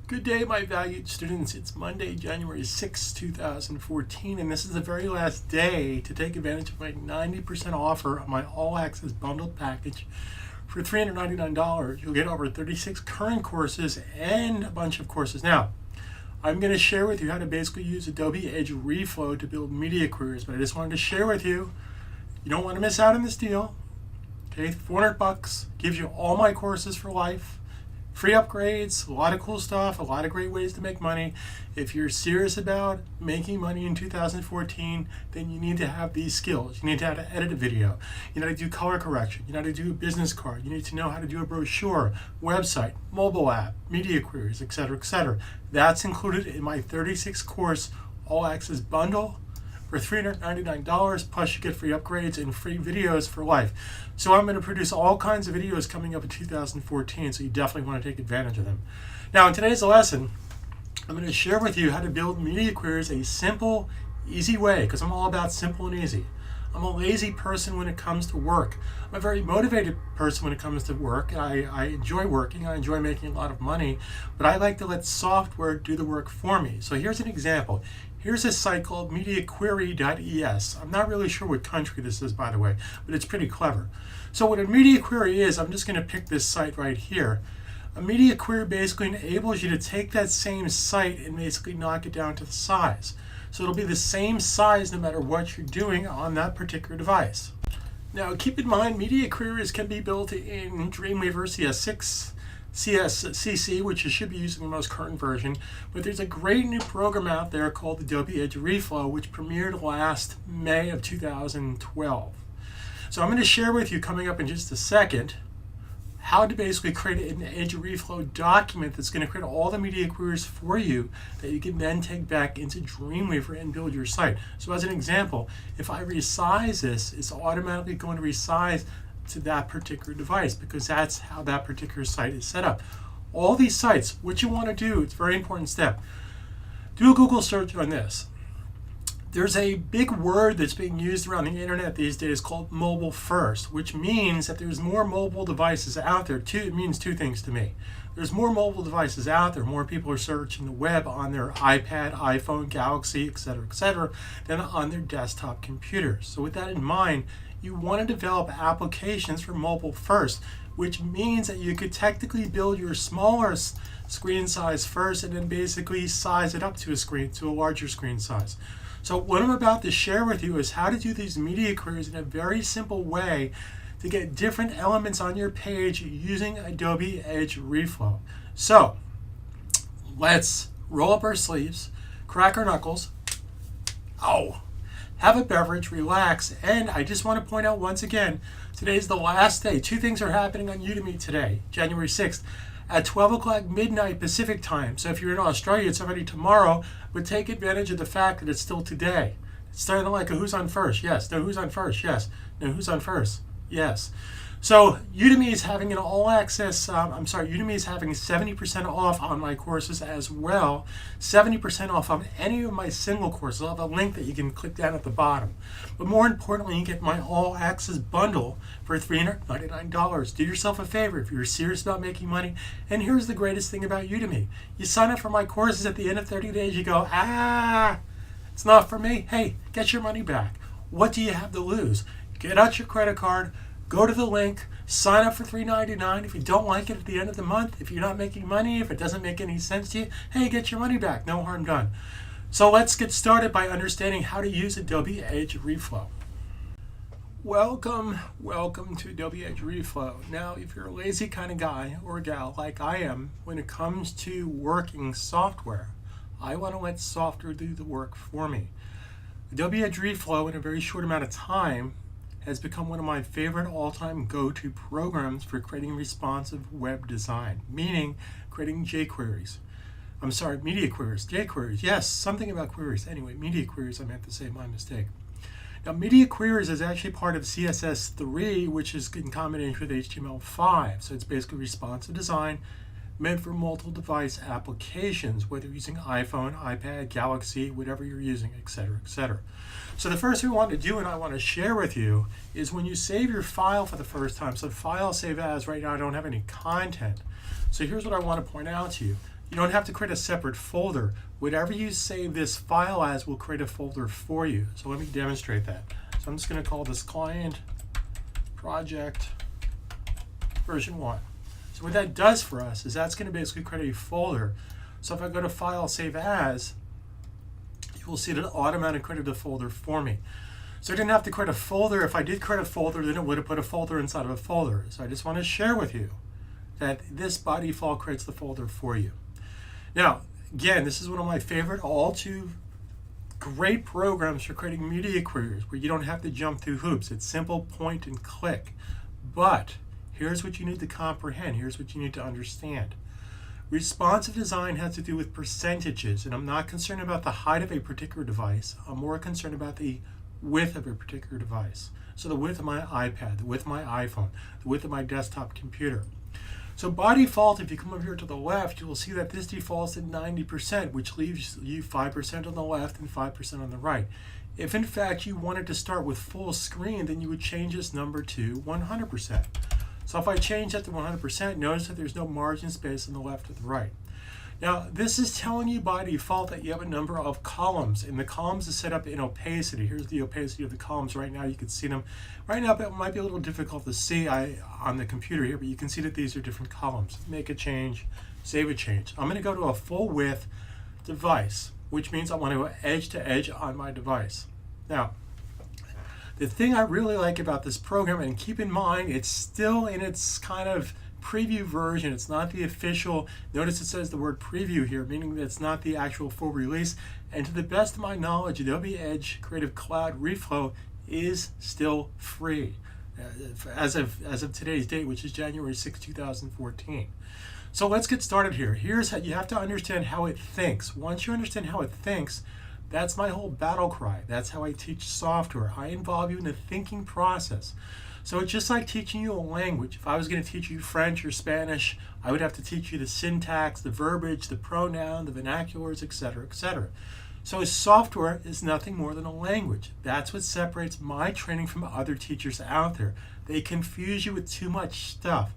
Good day, my valued students. It's Monday, January 6, 2014, and this is the very last day to take advantage of my 90% offer on my all-access bundled package. For $399, you'll get over 36 current courses and a bunch of courses. Now, I'm going to share with you how to basically use Adobe Edge Reflow to build media queries, but I just wanted to share with you, you don't want to miss out on this deal. Okay, $400 gives you all my courses for life. Free upgrades, a lot of cool stuff, a lot of great ways to make money. If you're serious about making money in 2014, then you need to have these skills. You need to know how to edit a video. You know how to do color correction. You know how to do a business card. You need to know how to do a brochure, website, mobile app, media queries, etc., etc. That's included in my 36 course all access bundle for $399, plus you get free upgrades and free videos for life. So I'm going to produce all kinds of videos coming up in 2014, so you definitely want to take advantage of them. Now in today's lesson, I'm going to share with you how to build media queries a simple, easy way, because I'm all about simple and easy. I'm a lazy person when it comes to work. I'm a very motivated person when it comes to work. I enjoy working, I enjoy making a lot of money, but I like to let software do the work for me. So here's an example. Here's a site called MediaQuery.es. I'm not really sure what country this is, by the way, but it's pretty clever. So what a media query is, I'm just going to pick this site right here. A media query basically enables you to take that same site and basically knock it down to the size. So it'll be the same size no matter what you're doing on that particular device. Now keep in mind, media queries can be built in Dreamweaver CS6, css3, which you should be using the most current version, but there's a great new program out there called Adobe Edge Reflow, which premiered last May of 2012. So I'm going to share with you coming up in just a second how to basically create an Edge Reflow document that's going to create all the media queries for you that you can then take back into Dreamweaver and build your site. So as an example, if I resize this, it's automatically going to resize to that particular device because that's how that particular site is set up. All these sites, what you want to do, it's a very important step. Do a Google search on this. There's a big word that's being used around the internet these days called mobile first, which means that there's more mobile devices out there. It means two things to me. There's more mobile devices out there, more people are searching the web on their iPad, iPhone, Galaxy, etc., than on their desktop computers. So with that in mind, you want to develop applications for mobile first, which means that you could technically build your smaller screen size first and then basically size it up to a larger screen size. So what I'm about to share with you is how to do these media queries in a very simple way to get different elements on your page using Adobe Edge Reflow. So let's roll up our sleeves, crack our knuckles, have a beverage, relax, and I just want to point out once again, today's the last day. Two things are happening on Udemy today, January 6th, at 12 o'clock midnight Pacific time. So if you're in Australia, it's already tomorrow, but take advantage of the fact that it's still today. It's starting like a who's on first? Yes. No, who's on first? Yes. No, who's on first? Yes. So Udemy is having an all-access, Udemy is having 70% off on my courses as well, 70% off on any of my single courses. I'll have a link that you can click down at the bottom. But more importantly, you get my all-access bundle for $399. Do yourself a favor if you're serious about making money. And here's the greatest thing about Udemy. You sign up for my courses at the end of 30 days, you go, it's not for me. Hey, get your money back. What do you have to lose? Get out your credit card, go to the link, sign up for $399. If you don't like it at the end of the month, if you're not making money, if it doesn't make any sense to you, hey, get your money back. No harm done. So let's get started by understanding how to use Adobe Edge Reflow. Welcome to Adobe Edge Reflow. Now, if you're a lazy kind of guy or gal like I am, when it comes to working software, I want to let software do the work for me. Adobe Edge Reflow, in a very short amount of time, has become one of my favorite all-time go-to programs for creating responsive web design, meaning creating jQueries. Media queries, jQueries. Yes, something about queries. Anyway, media queries, I meant to say, my mistake. Now, media queries is actually part of css3, which is in combination with HTML5. So it's basically responsive design meant for multiple device applications, whether you're using iPhone, iPad, Galaxy, whatever you're using, etc., etc. So the first thing we want to do, and I want to share with you, is when you save your file for the first time. So file save as, right now I don't have any content. So here's what I want to point out to you. You don't have to create a separate folder. Whatever you save this file as will create a folder for you. So let me demonstrate that. So I'm just going to call this client project version 1. So what that does for us is that's going to basically create a folder. So if I go to File, Save As, you will see that it automatically created a folder for me. So I didn't have to create a folder. If I did create a folder, then it would have put a folder inside of a folder. So I just want to share with you that this by default creates the folder for you. Now, again, this is one of my favorite all too great programs for creating media queries where you don't have to jump through hoops. It's simple, point and click. But here's what you need to comprehend. Here's what you need to understand. Responsive design has to do with percentages, and I'm not concerned about the height of a particular device. I'm more concerned about the width of a particular device. So the width of my iPad, the width of my iPhone, the width of my desktop computer. So by default, if you come over here to the left, you will see that this defaults at 90%, which leaves you 5% on the left and 5% on the right. If in fact you wanted to start with full screen, then you would change this number to 100%. So if I change that to 100%, notice that there's no margin space on the left or the right. Now, this is telling you by default that you have a number of columns, and the columns is set up in opacity. Here's the opacity of the columns right now. You can see them. Right now, it might be a little difficult to see on the computer here, but you can see that these are different columns. Make a change, save a change. I'm going to go to a full width device, which means I want to go edge to edge on my device. Now, the thing I really like about this program, and keep in mind, it's still in its kind of preview version. It's not the official. Notice it says the word preview here, meaning that it's not the actual full release. And to the best of my knowledge, Adobe Edge Creative Cloud Reflow is still free as of today's date, which is January 6, 2014. So let's get started here. Here's how you have to understand how it thinks. Once you understand how it thinks, that's my whole battle cry. That's how I teach software. I involve you in the thinking process. So it's just like teaching you a language. If I was going to teach you French or Spanish, I would have to teach you the syntax, the verbiage, the pronoun, the vernaculars, etc., etc. So software is nothing more than a language. That's what separates my training from other teachers out there. They confuse you with too much stuff.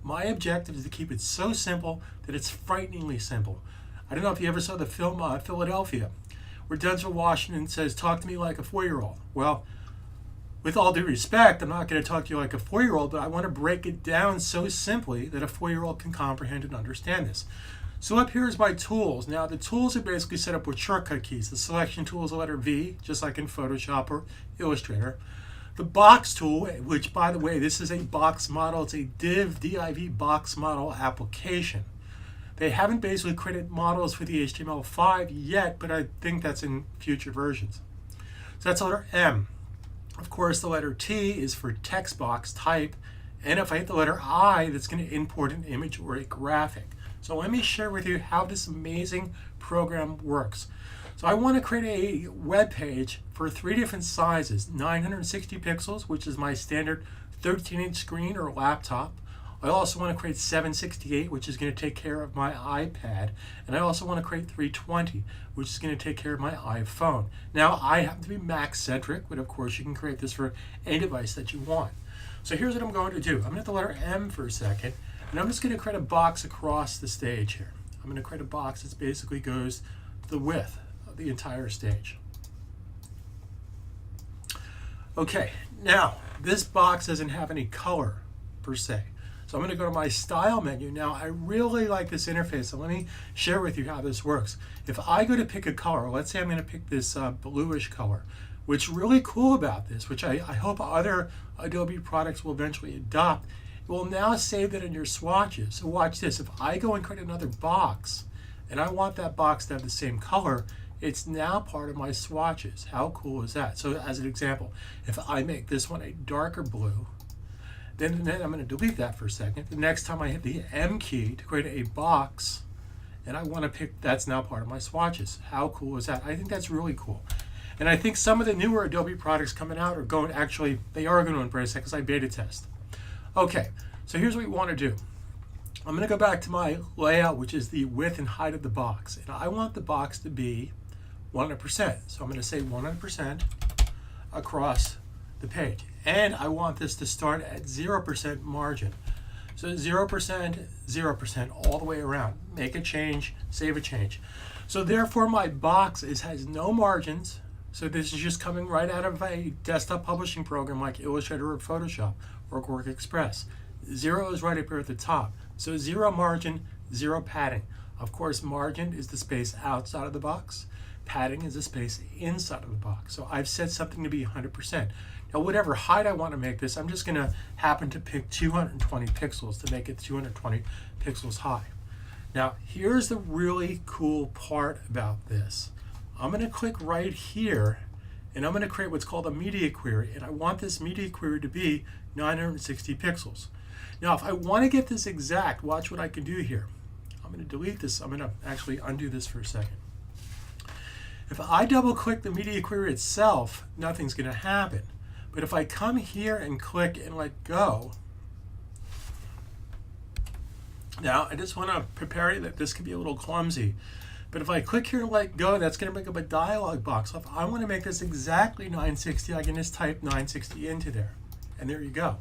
My objective is to keep it so simple that it's frighteningly simple. I don't know if you ever saw the film Philadelphia, where Denzel Washington says, "Talk to me like a 4-year-old." Well, with all due respect, I'm not going to talk to you like a 4-year-old, but I want to break it down so simply that a 4-year-old can comprehend and understand this. So up here is my tools. Now the tools are basically set up with shortcut keys. The selection tool is the letter V, just like in Photoshop or Illustrator. The box tool, which by the way, this is a box model. It's a div box model application. They haven't basically created models for the HTML5 yet, but I think that's in future versions. So that's the letter M. Of course, the letter T is for text box type, and if I hit the letter I, that's going to import an image or a graphic. So let me share with you how this amazing program works. So I want to create a web page for 3 different sizes: 960 pixels, which is my standard 13-inch screen or laptop. I also want to create 768, which is going to take care of my iPad. And I also want to create 320, which is going to take care of my iPhone. Now, I happen to be Mac-centric, but of course you can create this for any device that you want. So here's what I'm going to do. I'm going to hit the letter M for a second, and I'm just going to create a box across the stage here. I'm going to create a box that basically goes the width of the entire stage. Okay, now, this box doesn't have any color per se. So I'm going to go to my style menu. Now, I really like this interface, so let me share with you how this works. If I go to pick a color, let's say I'm going to pick this bluish color. What's really cool about this, which I hope other Adobe products will eventually adopt, it will now save that in your swatches. So watch this. If I go and create another box, and I want that box to have the same color, it's now part of my swatches. How cool is that? So as an example, if I make this one a darker blue, then I'm going to delete that for a second. The next time I hit the M key to create a box, and I want to pick, that's now part of my swatches. How cool is that? I think that's really cool. And I think some of the newer Adobe products coming out are going, actually, they are going to embrace that because I beta test. Okay, so here's what we want to do. I'm going to go back to my layout, which is the width and height of the box. And I want the box to be 100%. So I'm going to say 100% across the page. And I want this to start at 0% margin. So 0%, 0%, all the way around. Make a change, save a change. So therefore my box has no margins. So this is just coming right out of a desktop publishing program like Illustrator or Photoshop or Work Express. 0 is right up here at the top. So 0 margin, 0 padding. Of course, margin is the space outside of the box. Padding is the space inside of the box. So I've set something to be 100%. Now, whatever height I want to make this, I'm just going to happen to pick 220 pixels to make it 220 pixels high. Now, here's the really cool part about this. I'm going to click right here, and I'm going to create what's called a media query, and I want this media query to be 960 pixels. Now, if I want to get this exact, watch what I can do here. I'm going to delete this. I'm going to actually undo this for a second. If I double click the media query itself, nothing's going to happen. But if I come here and click and let go, now I just want to prepare you that this could be a little clumsy. But if I click here and let go, that's going to bring up a dialog box. So if I want to make this exactly 960, I can just type 960 into there. And there you go.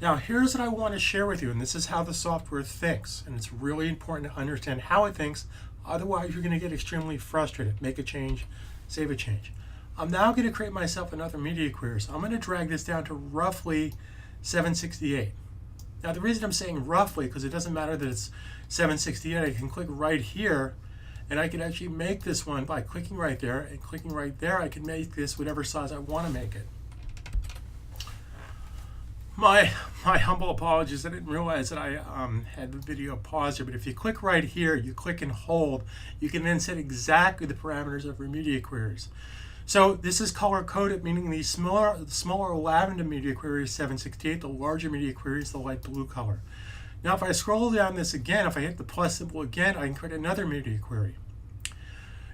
Now here's what I want to share with you, and this is how the software thinks. And it's really important to understand how it thinks. Otherwise, you're going to get extremely frustrated. Make a change, save a change. I'm now going to create myself another media query. So I'm going to drag this down to roughly 768. Now the reason I'm saying roughly, because it doesn't matter that it's 768, I can click right here, and I can actually make this one by clicking right there, and clicking right there, I can make this whatever size I want to make it. My humble apologies, I didn't realize that I had the video paused here, but if you click right here, you click and hold, you can then set exactly the parameters of your media queries. So this is color coded, meaning the smaller lavender media query is 768, the larger media query is the light blue color. Now if I scroll down this again, if I hit the plus symbol again, I can create another media query.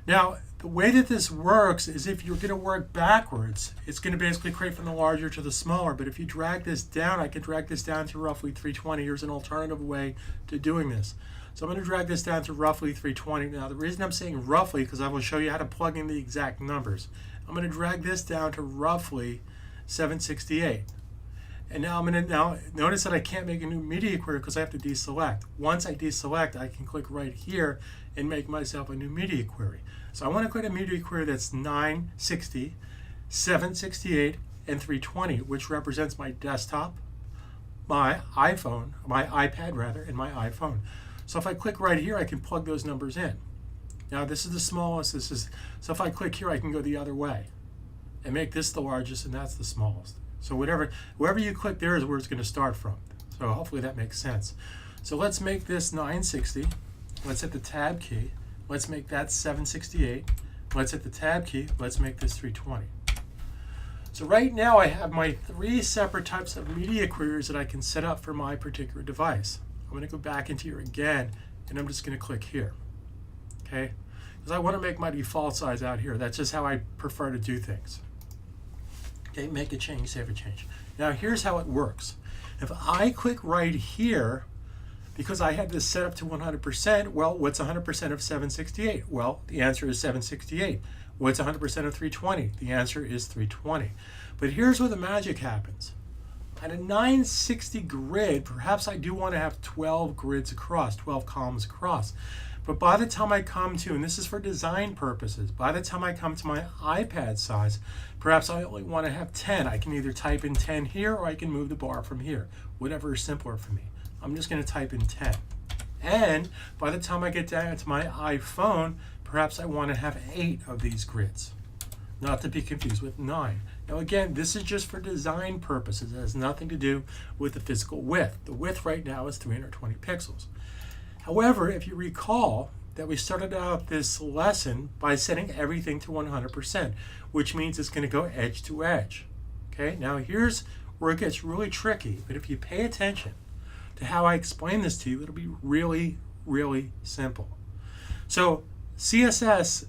Now the way that this works is if you're going to work backwards, it's going to basically create from the larger to the smaller. But if you drag this down, I can drag this down to roughly 320. Here's an alternative way to doing this. So I'm going to drag this down to roughly 320. Now the reason I'm saying roughly, because I will show you how to plug in the exact numbers. I'm going to drag this down to roughly 768. And now I'm going to notice that I can't make a new media query because I have to deselect. Once I deselect, I can click right here and make myself a new media query. So I want to create a media query that's 960, 768, and 320, which represents my desktop, my iPhone, my iPad rather, and my iPhone. So if I click right here, I can plug those numbers in. Now this is the smallest, so if I click here, I can go the other way and make this the largest, and that's the smallest. So wherever you click there is where it's going to start from. So hopefully that makes sense. So let's make this 960. Let's hit the tab key. Let's make that 768. Let's hit the tab key. Let's make this 320. So right now I have my 3 separate types of media queries that I can set up for my particular device. I'm going to go back into here again, and I'm just going to click here. Okay? Because I want to make my default size out here. That's just how I prefer to do things. Okay, make a change, save a change. Now here's how it works. If I click right here, because I had this set up to 100%, well, what's 100% of 768? Well, the answer is 768. What's 100% of 320? The answer is 320. But here's where the magic happens. At a 960 grid, perhaps I do want to have 12 grids across, 12 columns across. But by the time I come to, and this is for design purposes, by the time I come to my iPad size, perhaps I only want to have 10. I can either type in 10 here, or I can move the bar from here, whatever is simpler for me. I'm just going to type in 10. And by the time I get down to my iPhone, perhaps I want to have 8 of these grids, not to be confused with 9. Now again, this is just for design purposes. It has nothing to do with the physical width. The width right now is 320 pixels. However, if you recall that we started out this lesson by setting everything to 100%, which means it's going to go edge to edge. Okay, now here's where it gets really tricky, but if you pay attention to how I explain this to you, it'll be really, really simple. So CSS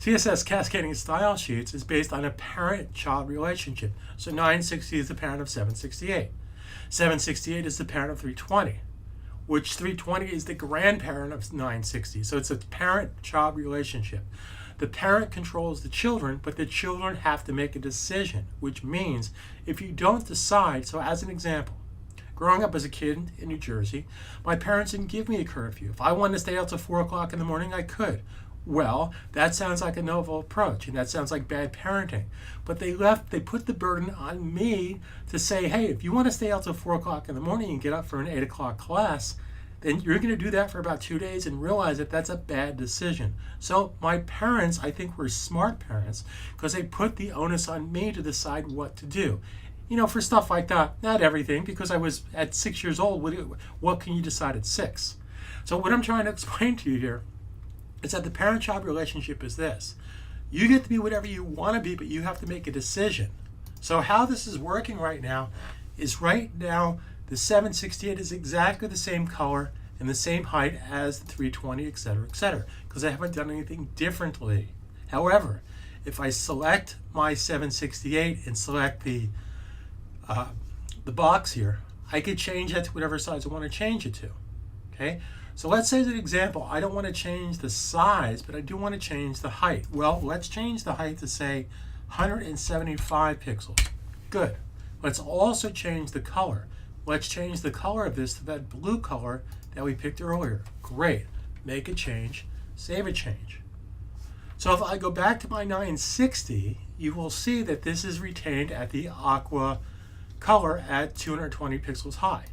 CSS cascading style sheets is based on a parent-child relationship. So 960 is the parent of 768. 768 is the parent of 320, which 320 is the grandparent of 960. So it's a parent-child relationship. The parent controls the children, but the children have to make a decision, which means if you don't decide, so as an example, Growing up as a kid in New Jersey, my parents didn't give me a curfew. If I wanted to stay out till 4 o'clock in the morning, I could. Well, that sounds like a novel approach, and that sounds like bad parenting. But they put the burden on me to say, hey, if you want to stay out till 4 o'clock in the morning and get up for an 8 o'clock class, then you're going to do that for about 2 days and realize that that's a bad decision. So my parents, I think, were smart parents because they put the onus on me to decide what to do. You know, for stuff like that, not everything, because I was at 6 years old, what can you decide at 6? So what I'm trying to explain to you here is that the parent-child relationship is this. You get to be whatever you want to be, but you have to make a decision. So how this is working right now is right now the 768 is exactly the same color and the same height as the 320, etc., because I haven't done anything differently. However, if I select my 768 and select the box here, I could change that to whatever size I want to change it to. Okay? So let's say as an example, I don't want to change the size, but I do want to change the height. Well, let's change the height to say 175 pixels. Good. Let's also change the color. Let's change the color of this to that blue color that we picked earlier. Great. Make a change, save a change. So if I go back to my 960, you will see that this is retained at the aqua color at 220 pixels high.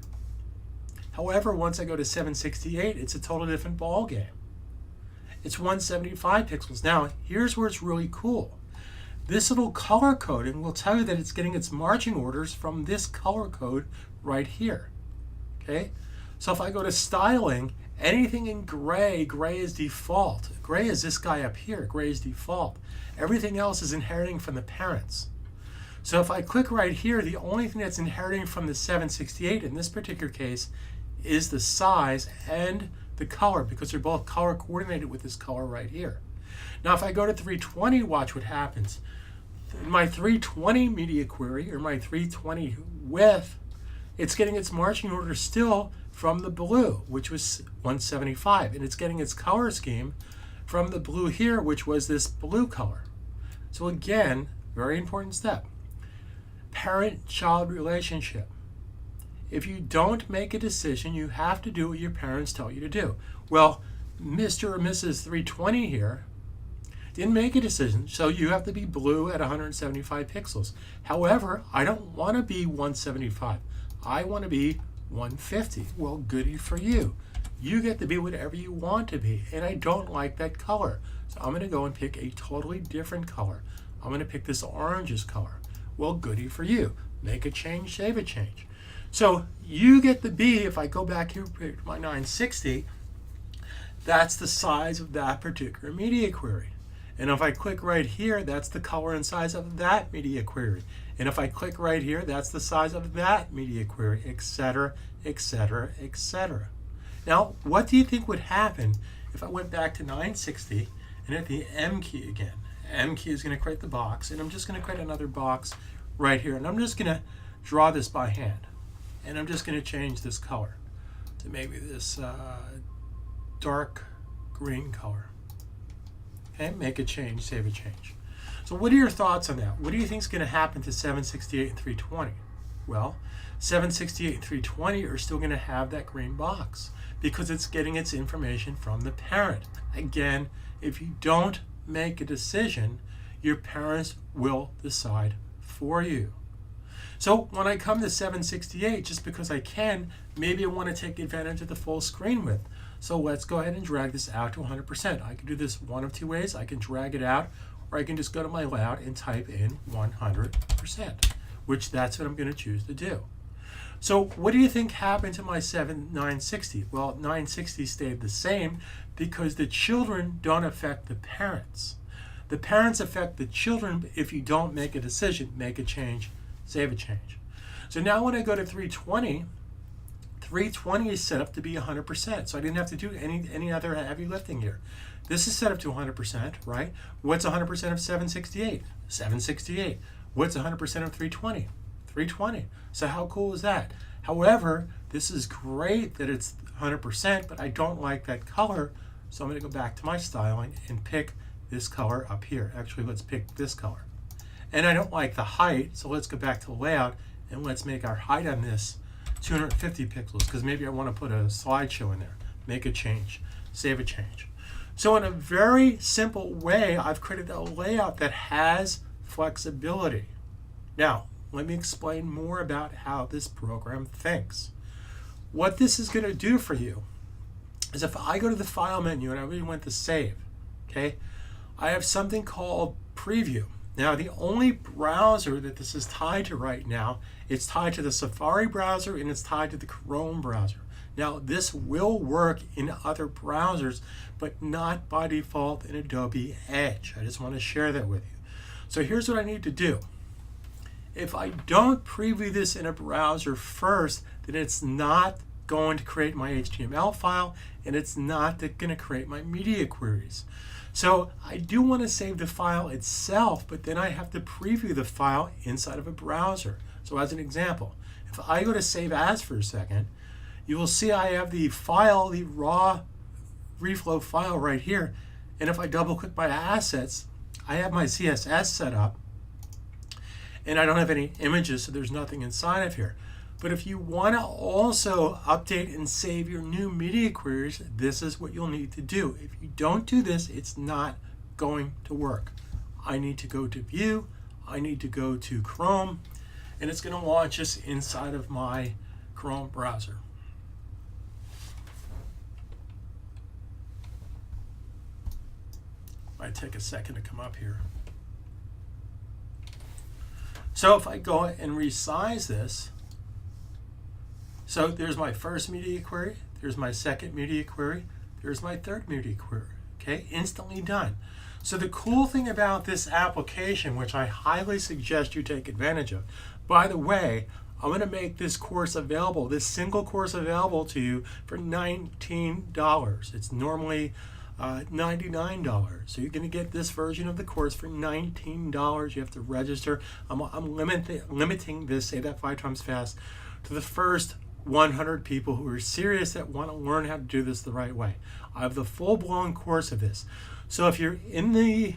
However, once I go to 768, it's a totally different ball game. It's 175 pixels. Now, here's where it's really cool. This little color coding will tell you that it's getting its marching orders from this color code right here. Okay? So if I go to styling, anything in gray, gray is default. Gray is this guy up here. Gray is default. Everything else is inheriting from the parents. So if I click right here, the only thing that's inheriting from the 768 in this particular case is the size and the color, because they're both color coordinated with this color right here. Now if I go to 320, watch what happens. In my 320 media query, or my 320 width, it's getting its marching order still from the blue, which was 175, and it's getting its color scheme from the blue here, which was this blue color. So again, very important step. Parent-child relationship. If you don't make a decision, you have to do what your parents tell you to do. Well, Mr. or Mrs. 320 here didn't make a decision, so you have to be blue at 175 pixels. However, I don't want to be 175. I want to be 150. Well, goody for you. You get to be whatever you want to be, and I don't like that color. So I'm going to go and pick a totally different color. I'm going to pick this orangish color. Well, goody for you. Make a change, save a change. So you get to be, if I go back here to my 960, that's the size of that particular media query. And if I click right here, that's the color and size of that media query. And if I click right here, that's the size of that media query, etc., etc., etc. Now, what do you think would happen if I went back to 960 and hit the M key again? M key is going to create the box, and I'm just going to create another box right here. And I'm just going to draw this by hand. And I'm just going to change this color to maybe this dark green color. Okay, make a change, save a change. So what are your thoughts on that? What do you think is going to happen to 768 and 320? Well, 768 and 320 are still going to have that green box because it's getting its information from the parent. Again, if you don't make a decision, your parents will decide for you. So when I come to 768, just because I can, maybe I want to take advantage of the full screen width. So let's go ahead and drag this out to 100%. I can do this one of two ways. I can drag it out, or I can just go to my layout and type in 100%, which that's what I'm going to choose to do. So what do you think happened to my 960? Well, 960 stayed the same because the children don't affect the parents. The parents affect the children if you don't make a decision, make a change, save a change. So now when I go to 320, 320 is set up to be 100%. So I didn't have to do any other heavy lifting here. This is set up to 100%, right? What's 100% of 768? 768. What's 100% of 320? 320. So how cool is that? However, this is great that it's 100%, but I don't like that color. So I'm going to go back to my styling and pick this color up here. Actually, let's pick this color. And I don't like the height, so let's go back to the layout and let's make our height on this 250 pixels because maybe I want to put a slideshow in there. Make a change, save a change. So in a very simple way, I've created a layout that has flexibility. Now, let me explain more about how this program thinks. What this is going to do for you is if I go to the File menu and I really want to save, okay, I have something called Preview. Now, the only browser that this is tied to right now, it's tied to the Safari browser and it's tied to the Chrome browser. Now, this will work in other browsers, but not by default in Adobe Edge. I just want to share that with you. So here's what I need to do. If I don't preview this in a browser first, then it's not going to create my HTML file and it's not going to create my media queries. So I do want to save the file itself, but then I have to preview the file inside of a browser. So as an example, if I go to Save As for a second, you will see I have the file, the raw reflow file right here. And if I double click my assets, I have my CSS set up and I don't have any images, so there's nothing inside of here. But if you want to also update and save your new media queries, this is what you'll need to do. If you don't do this, it's not going to work. I need to go to View, I need to go to Chrome, and it's going to launch us inside of my Chrome browser. Might take a second to come up here. So if I go and resize this, so there's my first media query, there's my second media query, there's my third media query, okay, instantly done. So the cool thing about this application, which I highly suggest you take advantage of, by the way, I'm going to make this course available, this single course available to you for $19. It's normally $99. So you're going to get this version of the course for $19. You have to register. I'm limiting this, say that 5 times fast, to the first 100 people who are serious that want to learn how to do this the right way. I have the full-blown course of this. So if you're in the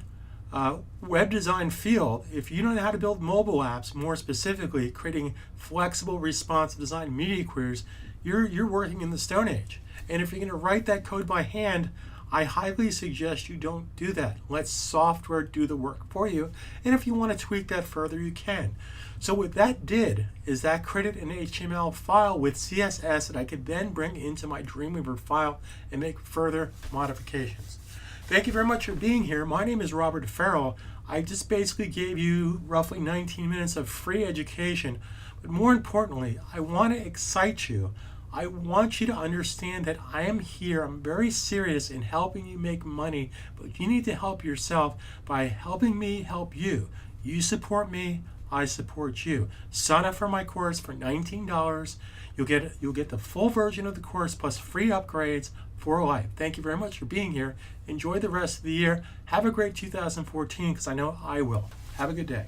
web design field, if you don't know how to build mobile apps, more specifically creating flexible responsive design media queries, you're working in the Stone Age. And if you're going to write that code by hand, I highly suggest you don't do that. Let software do the work for you. And if you want to tweak that further, you can. So what that did is that created an HTML file with CSS that I could then bring into my Dreamweaver file and make further modifications. Thank you very much for being here. My name is Robert Farrell. I just basically gave you roughly 19 minutes of free education. But more importantly, I want to excite you. I want you to understand that I am here. I'm very serious in helping you make money, but you need to help yourself by helping me help you. You support me, I support you. Sign up for my course for $19. You'll get the full version of the course plus free upgrades for life. Thank you very much for being here. Enjoy the rest of the year. Have a great 2014, because I know I will. Have a good day.